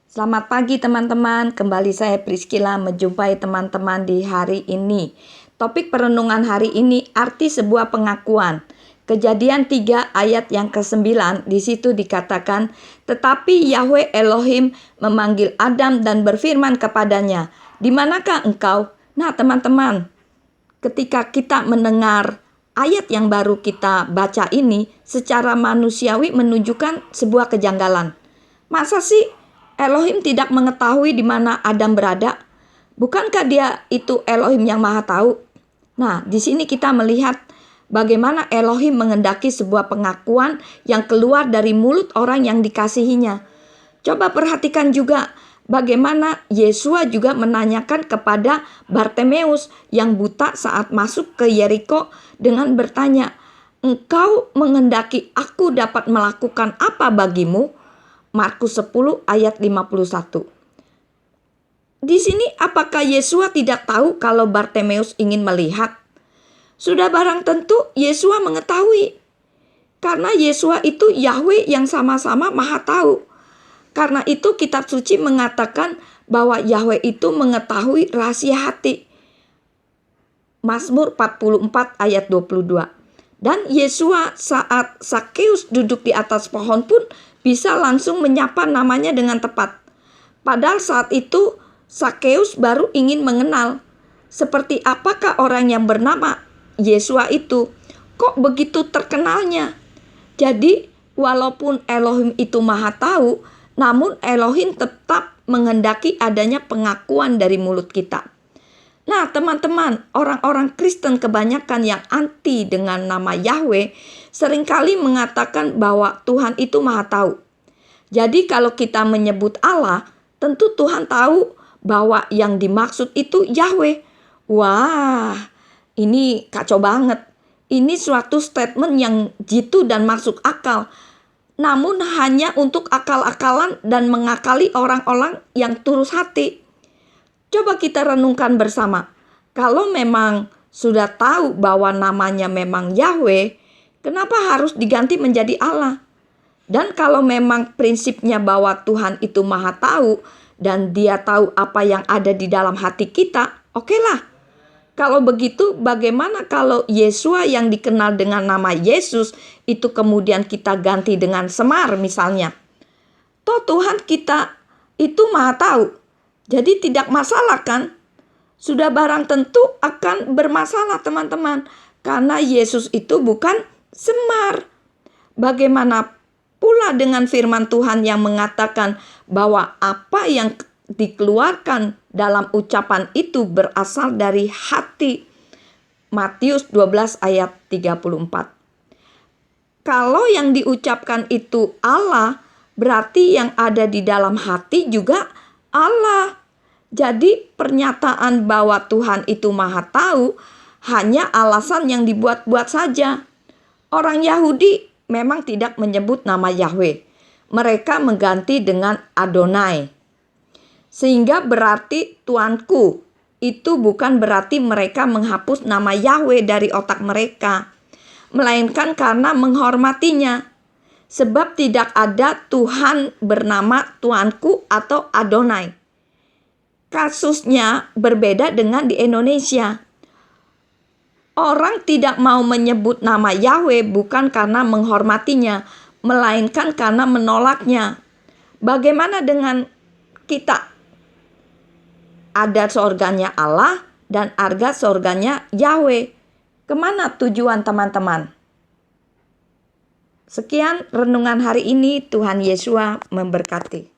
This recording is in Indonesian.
Selamat pagi teman-teman, kembali saya Priscilla menjumpai teman-teman di hari ini. Topik perenungan hari ini arti sebuah pengakuan. Kejadian 3 ayat yang ke-9 di situ dikatakan, tetapi Yahweh Elohim memanggil Adam dan berfirman kepadanya, "Di manakah engkau?" Nah teman-teman, ketika kita mendengar ayat yang baru kita baca ini, secara manusiawi menunjukkan sebuah kejanggalan. Masa sih Elohim tidak mengetahui di mana Adam berada? Bukankah dia itu Elohim yang Maha Tahu? Nah, di sini kita melihat bagaimana Elohim mengendaki sebuah pengakuan yang keluar dari mulut orang yang dikasihinya. Coba perhatikan juga bagaimana Yesua juga menanyakan kepada Bartimeus yang buta saat masuk ke Yeriko dengan bertanya, "Engkau mengendaki aku dapat melakukan apa bagimu?" Markus 10 ayat 51. Di sini apakah Yesua tidak tahu kalau Bartimeus ingin melihat? Sudah barang tentu Yesua mengetahui. Karena Yesua itu Yahweh yang sama-sama Maha Tahu. Karena itu kitab suci mengatakan bahwa Yahweh itu mengetahui rahasia hati. Mazmur 44 ayat 22. Dan Yesua saat Sakeus duduk di atas pohon pun bisa langsung menyapa namanya dengan tepat. Padahal saat itu Sakeus baru ingin mengenal seperti apakah orang yang bernama Yesua itu. Kok begitu terkenalnya? Jadi walaupun Elohim itu Maha Tahu, namun Elohim tetap menghendaki adanya pengakuan dari mulut kita. Nah teman-teman, orang-orang Kristen kebanyakan yang anti dengan nama Yahweh seringkali mengatakan bahwa Tuhan itu Maha Tahu. Jadi kalau kita menyebut Allah, tentu Tuhan tahu bahwa yang dimaksud itu Yahweh. Wah, ini kacau banget. Ini suatu statement yang jitu dan masuk akal. Namun hanya untuk akal-akalan dan mengakali orang-orang yang tulus hati. Coba kita renungkan bersama. Kalau memang sudah tahu bahwa namanya memang Yahweh, kenapa harus diganti menjadi Allah? Dan kalau memang prinsipnya bahwa Tuhan itu Maha Tahu dan Dia tahu apa yang ada di dalam hati kita, okelah. Kalau begitu, bagaimana kalau Yesua yang dikenal dengan nama Yesus itu kemudian kita ganti dengan Semar misalnya? Toh Tuhan kita itu Maha Tahu. Jadi tidak masalah kan? Sudah barang tentu akan bermasalah teman-teman. Karena Yesus itu bukan Semar. Bagaimana pula dengan firman Tuhan yang mengatakan bahwa apa yang dikeluarkan dalam ucapan itu berasal dari hati. Matius 12 ayat 34. Kalau yang diucapkan itu Allah, berarti yang ada di dalam hati juga Allah. Jadi pernyataan bahwa Tuhan itu Maha Tahu hanya alasan yang dibuat-buat saja. Orang Yahudi memang tidak menyebut nama Yahweh. Mereka mengganti dengan Adonai. Sehingga berarti Tuanku. Itu bukan berarti mereka menghapus nama Yahweh dari otak mereka. Melainkan karena menghormatinya. Sebab tidak ada Tuhan bernama Tuanku atau Adonai. Kasusnya berbeda dengan di Indonesia. Orang tidak mau menyebut nama Yahweh bukan karena menghormatinya, melainkan karena menolaknya. Bagaimana dengan kita? Ada sorganya Allah dan harga sorganya Yahweh. Kemana tujuan teman-teman? Sekian renungan hari ini, Tuhan Yesus memberkati.